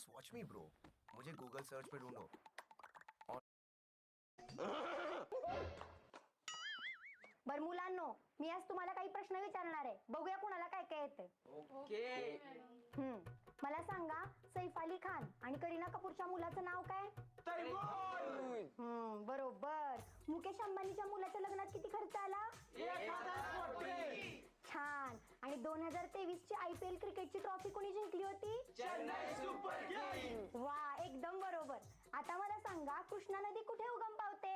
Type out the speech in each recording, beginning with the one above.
Just watch me bro. मुझे Google search पे ढूंढो. बर मुलांनो, मी आज तुम्हाला काही प्रश्न विचारणार आहे. बघूया कुणाला काय काय येते. मला सांगा, सैफ अली खान आणि करीना कपूरच्या मुलाचं नाव काय? बरोबर. मुकेश अंबानीच्या मुलाच्या लग्नात किती खर्च आला? छान. आणि 2023 ची IPL क्रिकेटची ट्रॉफी कोणी जिंकली होती? Chennai super Kings. वा, एकदम बरोबर. आता मला सांगा, कृष्णा नदी कुठे उगम पावते?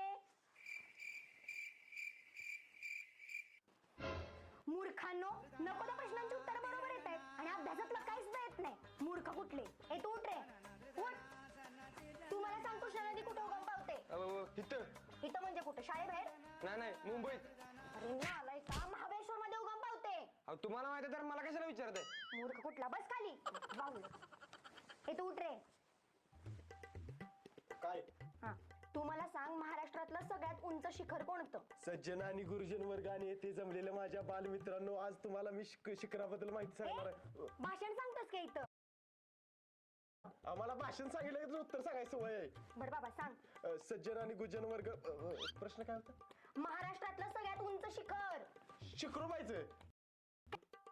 मूर्खांनो, नको त्या प्रश्नांची उत्तर बरोबर येत आहेत आणि अभ्यासातलं काहीच सुद्धा येत नाही. मूर्ख कुठले. ए तू उठ रे, उठ. तू मला सांग, कृष्णा नदी कुठे उगम पावते? इथं म्हणजे कुठे? शाळेबाहेर? नाही मुंबईत. अरे नालायका, महाबळेश्वर मध्ये उगम पावते. तुम्हाला माहिती तर मला कशाला विचारताय? मूर्ख कुठला. बस खाली. बाहुल. ए तू उठ रे. काय? हा, तू मला सांग, महाराष्ट्रातलं सगळ्यात उंच शिखर कोणतं? सज्जन आणि गुरुजन वर्ग आणि येथे जमलेल्या माझ्या बालमित्रांनो, आज तुम्हाला मी शिखराबद्दल माहिती सांगणार आहे. भाषण सांगतोस का इथं? आम्हाला भाषण सांगितलं तर उत्तर सांगायचं वय आहे. बर बाबा सांग. सज्जन आणि गुरुजन वर्ग. प्रश्न काय होता? महाराष्ट्रातलं सगळ्यात उंच शिखर. शिखरूबाईचं.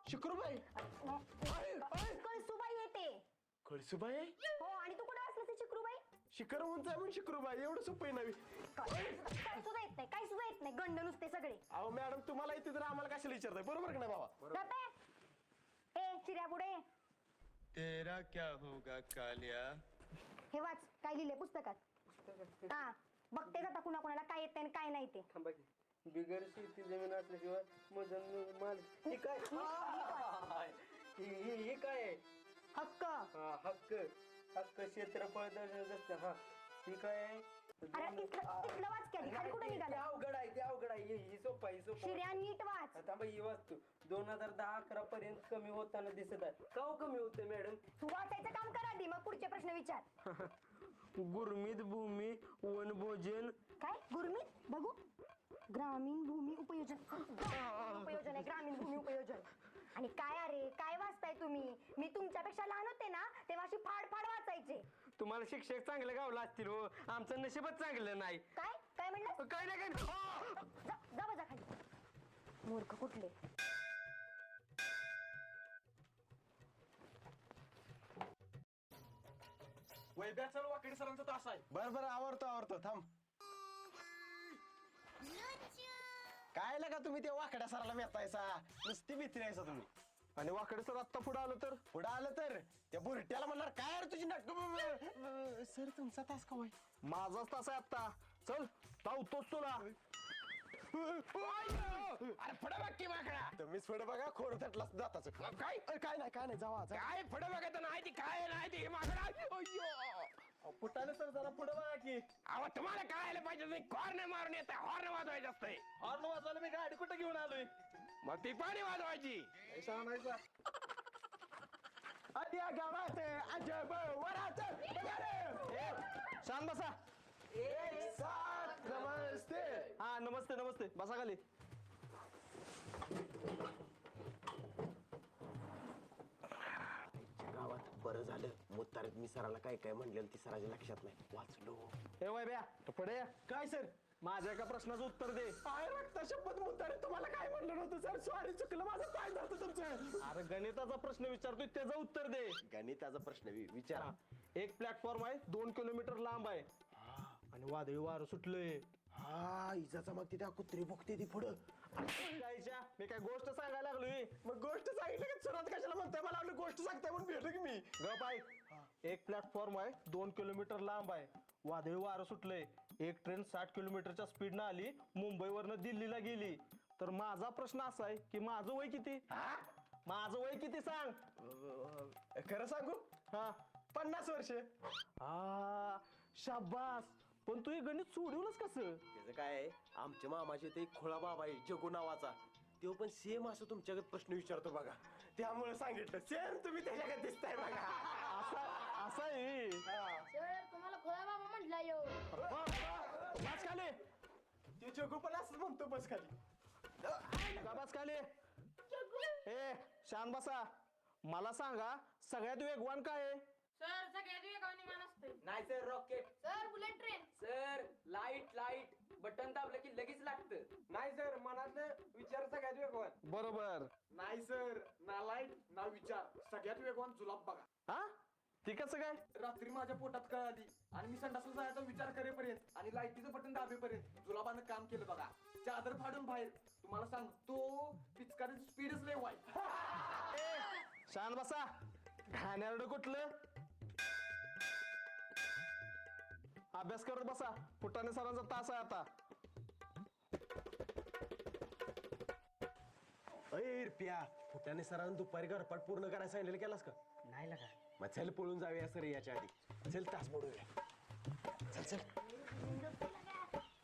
शिखरूबाई. कळसुबाई येते. कळसुबाई. हो, आणि तू कुठे असलं चिकरूबाई? शिखर उंच आहे म्हणून शिखरूबाई. एवढं सोपं आहे नवी. काय सुद्धा येत नाही, काही सुद्धा येत नाही. गंड नुसते सगळे. अहो मॅडम, तुम्हाला येते तर आम्हाला कशाला विचारताय? बरोबर का नाही बाबा? गप्पे. ए चिऱ्या पुढे. तेरा क्या होगा कालिया. हे वाच, काय लिहिले पुस्तकात? हा, बघते जाता कुणा कुणाला काय येते आणि काय नाही ते. बिगर शेती जमीन असल्याशिवाय मजन माल. हे काय? हक्क. हक्क क्षेत्रफळ दर्शक. हा ठीक आहे. अरे तिथलं वाच की आधी. खाली कुठे निघाला? अवघड आहे, ते अवघड आहे. ही सोपं आहे. शिर्या नीट वाच. आता ही वास्तू 2010-11 पर्यंत कमी होताना दिसत आहे. का कमी होते मॅडम? तू वाचायचं काम कर आधी, मग पुढचे प्रश्न विचार. गुरमीत भूमी वनभोजन. काय गुरमीत? बघू. ग्रामीण भूमी उपयोजन. उपयोजन आहे, ग्रामीण भूमी उपयोजन. आणि काय अरे, काय वाचताय तुम्ही? मी तुमच्यापेक्षा लहान होते ना, तेव्हा अशी फाड फाड वाचायचे. तुम्हाला शिक्षक चांगले गावला असतील हो, आमचं नशीबच चांगलं नाही. काय काय म्हणलं? काय नाही जा बजा खाली. मूर्ख कुठले. वैभ्या चल, वाकडी सरांचा तास आहे. बरं आवडतो थांब. काय लगा तुम्ही त्या वाकड्या सराला भेटायचा? नुसती भीती नाहीसा तुम्ही. आणि वाकडे सर आत्ता पुढे आलं तर? पुढं आलं तर त्या बुरट्याला म्हणणार, काय रे तुझी नाटक. सर तुमचा तास का? माझाच तास आहे आत्ता. चल धावतोच तुला. अरे पुढे बघ की वाकडा. तुम्हीच पुढे बघा, खोड थटला जाताच. काय काय नाही जावा. काय पुढे बघायचं नाही ती, काय नाही ती मागडा. पुटाले सर जरा पुढे बघा की. अहो तुम्हाला कळायला पाहिजे, हॉर्न मारून येत, हॉर्न वाजवायचं असतंय. हॉर्न वाजवायला मी गाडी कुठे घेऊन आलोय? मग ती पाणी वाजवायची. गावात अजब वरात. शांत बसा. नमस्ते. हा नमस्ते बसा खाली. गावात बरं झालं, मुतारीत मी सराला काय काय म्हणलेलं ती सराच्या लक्षात नाही. वाचलो. हे वैभ्या पुढे या. काय सर? माझ्या एका प्रश्नाचं उत्तर दे. काय रक्ता शपथ मुतारीत तुम्हाला काय म्हणलं नव्हतं सर? सॉरी, चुकलं माझं. काय झालं तुमचं? अरे गणिताचा प्रश्न विचारतोय, त्याचं उत्तर दे. गणिताचा प्रश्न विचारा. एक प्लॅटफॉर्म आहे, 2 किलोमीटर लांब आहे आणि वादळी वारं सुटलंय. हा, इजाचा मग त्या कुत्री बघते ती पुढं. मी काय गोष्ट सांगायला लागलोय? मग गोष्ट सांगितलं की सुरुवात कशाला म्हणताय? मला आपली गोष्ट सांगताय म्हणून भेटलो की मी. गप आहे. एक प्लॅटफॉर्म आहे, 2 किलोमीटर लांब आहे, वादळी वारं सुटलंय. एक ट्रेन 60 किलोमीटरच्या स्पीडनं आली, मुंबईवरनं दिल्लीला गेली. तर माझा प्रश्न असा आहे की माझं वय किती? माझं वय किती सांग. खरं सांगू? हा 50 वर्ष. शाबास. पण तू हे गणित सोडवलंच कसं? त्याचं काय आहे, आमच्या मामाचे ते खोळा बाबा आहे जगू नावाचा, तो पण सेम असं तुमच्याकडे प्रश्न विचारतो बघा, त्यामुळे सांगितलं. सेम तुम्ही त्याच्याकडे दिसताय बघा. असं आहे. तुम्हाला खोळा बाबा म्हटला यो. बस खाली. ते जगू पण असंच म्हणतो. बस खाली. बस खाली. ए शांत बसा. मला सांगा, सगळ्यात वेगवान काय आहे? सर सगळ्यात बटन दाबलं की लगेच लागतं. नाही सर मनातलं विचार सगळ्यात वेगवान. बरोबर. नाही सर ना लाईट ना विचार सगळ्यात वेगवान जुलाब बघा. हा ती कसं काय? रात्री माझ्या पोटात कळ आली आणि मी संडासला जायचा विचार करेपर्यंत आणि लाईटीचं बटन दाबेपर्यंत जुलाबानं काम केलं बघा. चादर फाडून बाहेर. तुम्हाला सांगतो पिचकारीची स्पीडच लय वाईट. शांत बसा. घाणेरडं कुठलं? अभ्यास करत बसा. फुटाणे सरांचा तास आहे आता. अय रुपया फुटाने सरांनी दुपारी घरपाट पूर्ण करायला सांगितलेलं केलास का? नाही लागा. मग चल पळून जाऊया सर याच्या आधी. चल तास मोडूया. चल चल.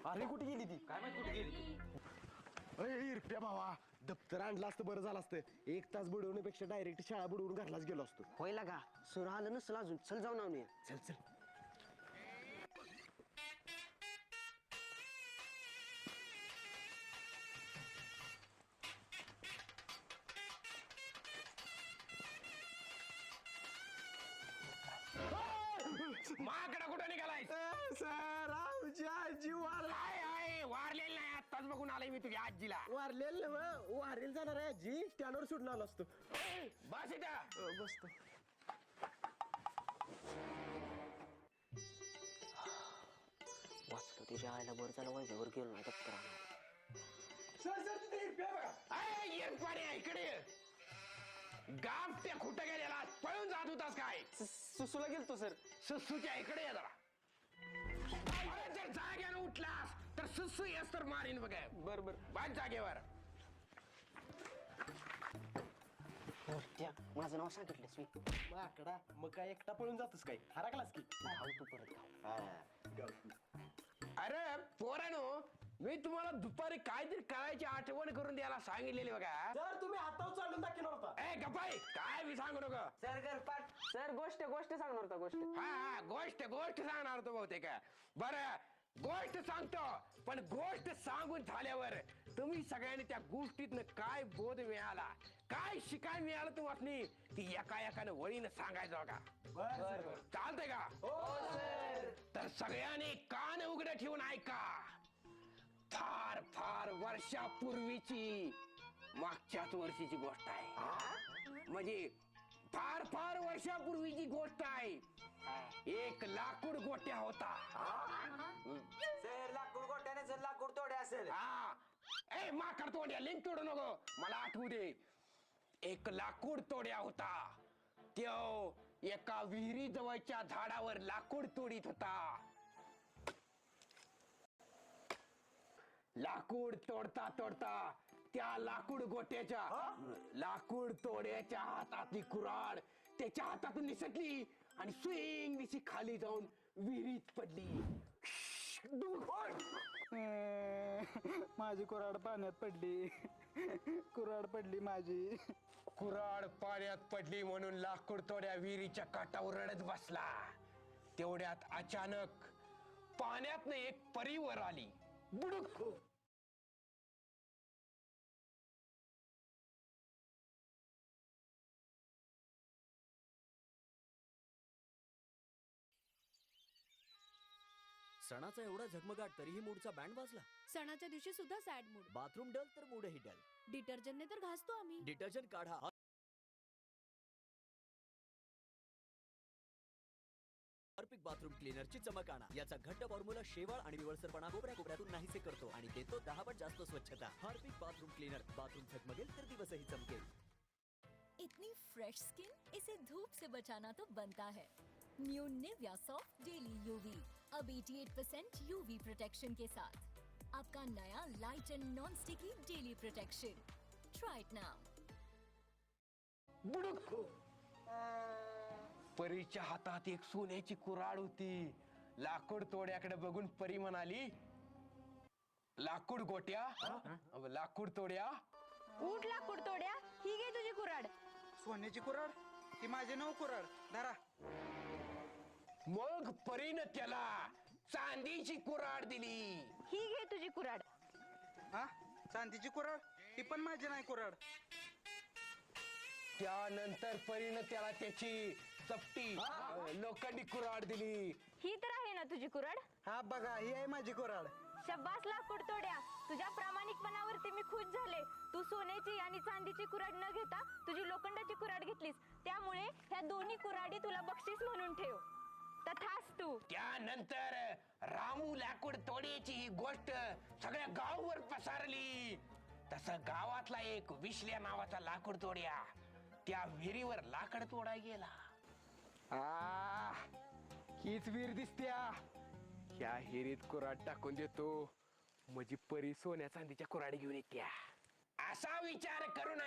अरे कुठे गेली ती? काय माहित कुठे गेली? अय रुपया भावा दप्तर आणलं असतं बरं झालं असतं. 1 तास बुडवण्यापेक्षा डायरेक्ट शाळा बुडवून घरलाच गेलो असतो. होय लागा. सर आलं नसल अजून. चल जाऊन आणूया. चल चल. माकडा कुठं निघालाय? सर आमची आजी वारलेलं नाही आत्ताच बघून आलोय मी तुझ्या आजीला. वारलेलं वारेल जाणार आहे आजी स्टँडवर सुटून आलो असतो. बस इथं. बसतो. वाचलो तुझ्या आईला बरं झालं वैभववर गेलो नाही दप्तर आणायला. सर सर तिथे रुपया बघा. ये पाणी आहे, इकडे ये. गाव त्या कुठं गेलेला पळून जात होतास काय? सुसूला गेलतो सर. सुसूच्या इकडे ये जरा. अरे जर जाग्यानं उठलास तर सुसू येस तर मारीन बघ. बर बर. बाज जागेवर. त्या माझं नाव सांगितलंस मी. माकडा मग काय एकटा पळून जातोस काय? हरकलास की? धाव तू परत धाव. अरे पोरानो मी तुम्हाला दुपारी काहीतरी करायची आठवण करून द्यायला सांगितलेली बघा. सर तुम्ही हातावर चालून दाखवणार होता. ए गप्पाई काय मी सांगू नको. सर गरपाट. सर गोष्ट सांगणार होता गोष्ट. हा गोष्ट सांगणार होतो बहुतेक. बरं गोष्ट सांगतो पण गोष्ट सांगून झाल्यावर तुम्ही सगळ्यांनी त्या गोष्टीतनं काय बोध मिळाला काय शिकाय मिळालं तुम्हाला ती एका एकानं वळीनं सांगायचं का? चालतंय का? तर सगळ्यांनी कान उघडे ठेवून ऐका. फार फार वर्षापूर्वीची मागच्याच वर्षीची गोष्ट आहे. म्हणजे फार फार वर्षापूर्वीची गोष्ट आहे. एक लाकूड गोट्या होता. सर लाकूड गोट्याने सर लाकूड तोडे असेल. हा ए माकड तोड्या लिंक तोडू नको मला आठवू दे. एक लाकूड तोड्या होता. त्यो एका विहिरी जवळच्या झाडावर लाकूड तोडीत होता. लाकूड तोडता तोडता त्या लाकूड तोड्याच्या हातातली कुऱ्हाड त्याच्या हातातून निसटली आणि स्विंग दिशी खाली जाऊन विहिरीत पडली. माझी कुऱ्हाड पाण्यात पडली. कुऱ्हाड पडली माझी. कुऱ्हाड पाण्यात पडली म्हणून लाकूड तोड्या विहिरीच्या काठावर रडत बसला. तेवढ्यात अचानक पाण्यातनं एक परी वर आली. बुडुक. सणाचा एवढा झगमगाट तरीही मूडचा बँड वाजला. सणाच्या दिवशी सुद्धा सॅड मूड. बाथरूम डल तर मूडही डल. डिटर्जंटने तर घासतो आम्ही. डिटर्जंट काढा. हार्पिक बाथरूम क्लीनरची चमक आणा. याचा घट्ट फॉर्म्युला शेवाळ आणि निवळसरपणा कोपऱ्यातून नाहीसे करतो आणि देतो 10 पट जास्त स्वच्छता. Harpic bathroom cleaner. बाथरूम झगमगेल तर दिवसही चमकेल. इतनी फ्रेश स्किन, इसे धूप से बचाना तो बनता है. New Nivea soft daily UV अब 88% यूवी प्रोटेक्शन के साथ. आपका नया light and non sticky daily protection. Try it now. बुडुक. परीच्या हातात एक सोन्याची कुऱ्हाड होती. लाकूड तोड्याकडे बघून परी म्हणाली, लाकूड गोट्या लाकूड तोड्या. उठ लाकूड तोड्या. ही घे तुझी कुऱ्हाड. सोन्याची कुऱ्हाड? ती माझी नऊ कुऱ्हाड. धरा. मग परीनं त्याला चांदीची कुऱ्हाड दिली. ही घे तुझी कुऱ्हाड. हा चांदीची कुऱ्हाड? ती पण माझी नाही कुऱ्हाड. त्यानंतर परीनं त्याला त्याची चपटी लोखंडी कुऱ्हाड दिली. ही तर आहे ना तुझी कुऱ्हाड. हा बघा ही आहे माझी कुऱ्हाड. शब्बास लाकूड तोड्या, तुझ्या प्रामाणिकपणावरती मी खुश झाले. तू सोन्याची आणि चांदीची कुऱ्हाड न घेता तुझी लोखंडाची कुऱ्हाड घेतलीस, त्यामुळे ह्या दोन्ही कुऱ्हाडी तुला बक्षीस म्हणून ठेव. तथास्तु. त्यानंतर रामू लाकूड तोड्याची ही गोष्ट सगळ्या गाववर पसरली. तसं गावातला एक विश्ल्या नावाचा लाकूड तोड्या त्या विहिरीवर लाकड तोडा गेला. हीच वीर दिसत्या. ह्या हिरीत कुऱ्हाड टाकून देतो, म्हणजे परी सोन्या चांदीच्या कुऱ्हाडी घेऊन येत्या. असा विचार करून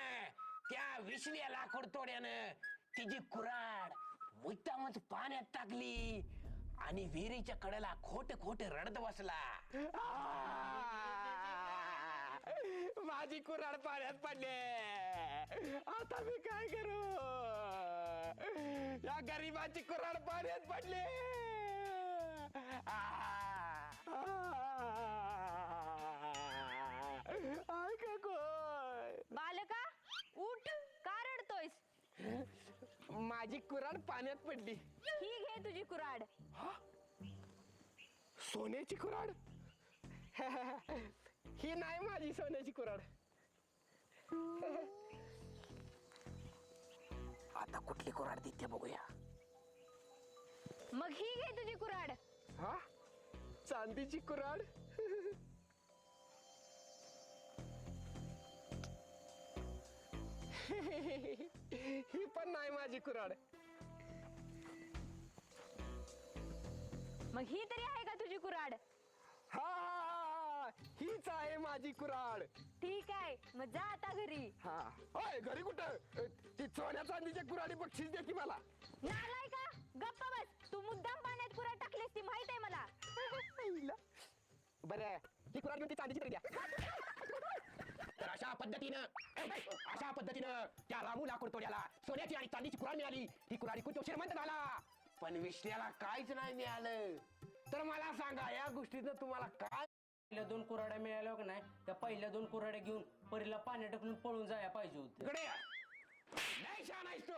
त्या विश्ल्या लाकूड तोड्यानं तिची कुऱ्हाड मुद्दामच पाण्यात टाकली आणि विहिरीच्या कडेला खोट खोट रडत बसला. माझी कुऱ्हाड पाण्यात पडले, आता मी काय करू? या गरीबाची कुऱ्हाड पाण्यात पडले. ऐका कोण? बालका उठ, का रडतोयस? माझी कुऱ्हाड पाण्यात पडली. ही घे तुझी कुऱ्हाड. सोन्याची कुऱ्हाड? ही नाही माझी सोन्याची कुऱ्हाड. आता कुठली कुऱ्हाड देते बघूया. मग ही घे तुझी कुऱ्हाड. हा, चांदीची कुऱ्हाड? ही पण नाही माझी कुऱ्हाड. मग ही तरी आहे का तुझी कुऱ्हाड? हा, हीच आहे माझी कुऱ्हाड. ठीक आहे, मग जा आता घरी. हा, होय घरी कुठं? ती सोन्या चांदीच्या कुऱ्हाडी बक्षीस दे की मला. नालाय का? गप्पा बस. तू मुद्दाम पाण्यात कुऱ्हाड टाकलीस ती माहित आहे मला. बरं, ही कुऱ्हाड घेऊन ती चांदीची तरी द्या. तर अशा पद्धतीनं त्या रामू लाकूड तोड्याला सोन्याची आणि चांदीची कुऱ्हाड मिळाली. ही कुऱ्हाडी खूप श्रीमंत झाला, पण विष्ण्याला काहीच नाही मिळालं. तर मला सांगा, या गोष्टीचं तुम्हाला काय? पहिल्या 2 कुऱ्हाड्या मिळाल्या का नाही, त्या पहिल्या 2 कुऱ्हाड्या घेऊन परीला पाण्यात टाकून पळून जायला पाहिजे होते. इकडे या. नाही छान आहेस तू.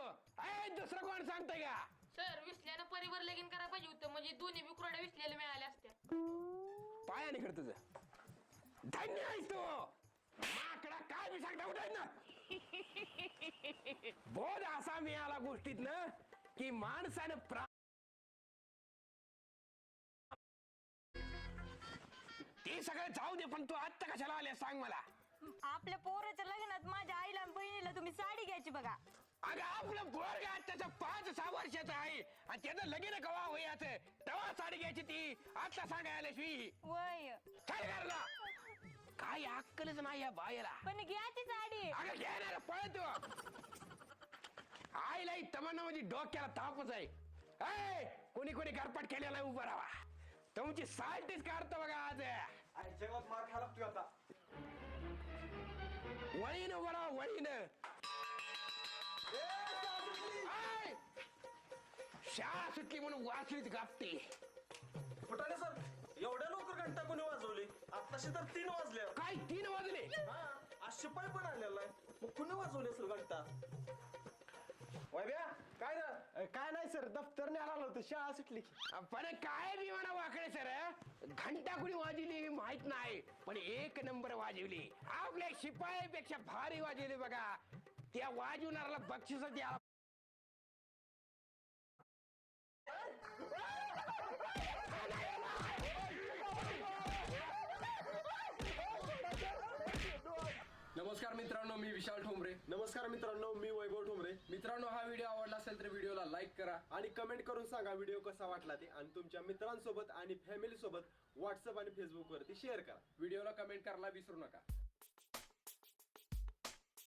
दुसरं कोण सांगतंय का? सर विसल्यानं परिवार लगीन करायला पाहिजे होतं, म्हणजे दोन्ही बी कुऱ्हाड्या विसल्याला मिळाल्या असत्या. पायाने कर तुझं. धन्य आहेस तू. माकडा काय मी सांगता उठाय ना. बोध असा मिळाला गोष्टीत ना की माणसानं ते सगळं जाऊ दे, पण तू आत्ता कशाला आले सांग मला. आपल्या पोराच्या लग्नात माझ्या आईला आणि बहिणीला तुम्ही साडी घ्यायची बघा. अगं आपलं पोरगा त्याचं 5-6 वर्षाचं आहे आणि त्याचं लगीन कवा होयाचं, तेव्हा साडी घ्यायची ती आता सांगायला शिवी. वय काय करला? काय अक्कलच नाही या बायला. पण घ्यायची साडी. अगं घेणार पळतो. आईला ही तमन्ना म्हणजे डोक्याला तापच आहे. कोणी कोणी घरपाट केलेला उभं राहा. तुमची साल्टीच काढतो बघा आज. जगात मार खायला लागतोय आता. वळीनं वळा वळीनं. शाळा सुटली म्हणून वाचलीत गापते. फुटाणे सर, एवढ्या लवकर घंटा कोणी वाजवली? आताशी तर 3 वाजले. काय 3 वाजले? आज शिपाई पण आलेला आहे, मग कुणी वाजवली असेल घंटा? वैभ्या, काय ना? काय नाही सर, दफ्तरने आला होतं, शाळा सुटली. पण काय बी म्हणा वाकडे सर, घंटा कुणी वाजवली माहित नाही, पण 1 नंबर वाजवली. आपल्या शिपाईपेक्षा भारी वाजवली बघा. त्या वाजवणाऱ्याला बक्षीस द्या. नमस्कार मित्रांनो, मी विशाल ठोंबरे. नमस्कार मित्रांनो, मी वैभव ठोंबरे. मित्रांनो, हा व्हिडिओ आवडला असेल तर व्हिडिओला लाईक करा आणि कमेंट करून सांगा व्हिडिओ कसा वाटला ते, आणि तुमच्या मित्रांसोबत आणि फॅमिली सोबत व्हॉट्सअप आणि फेसबुक वरती शेअर करा. व्हिडिओला कमेंट करायला विसरू नका.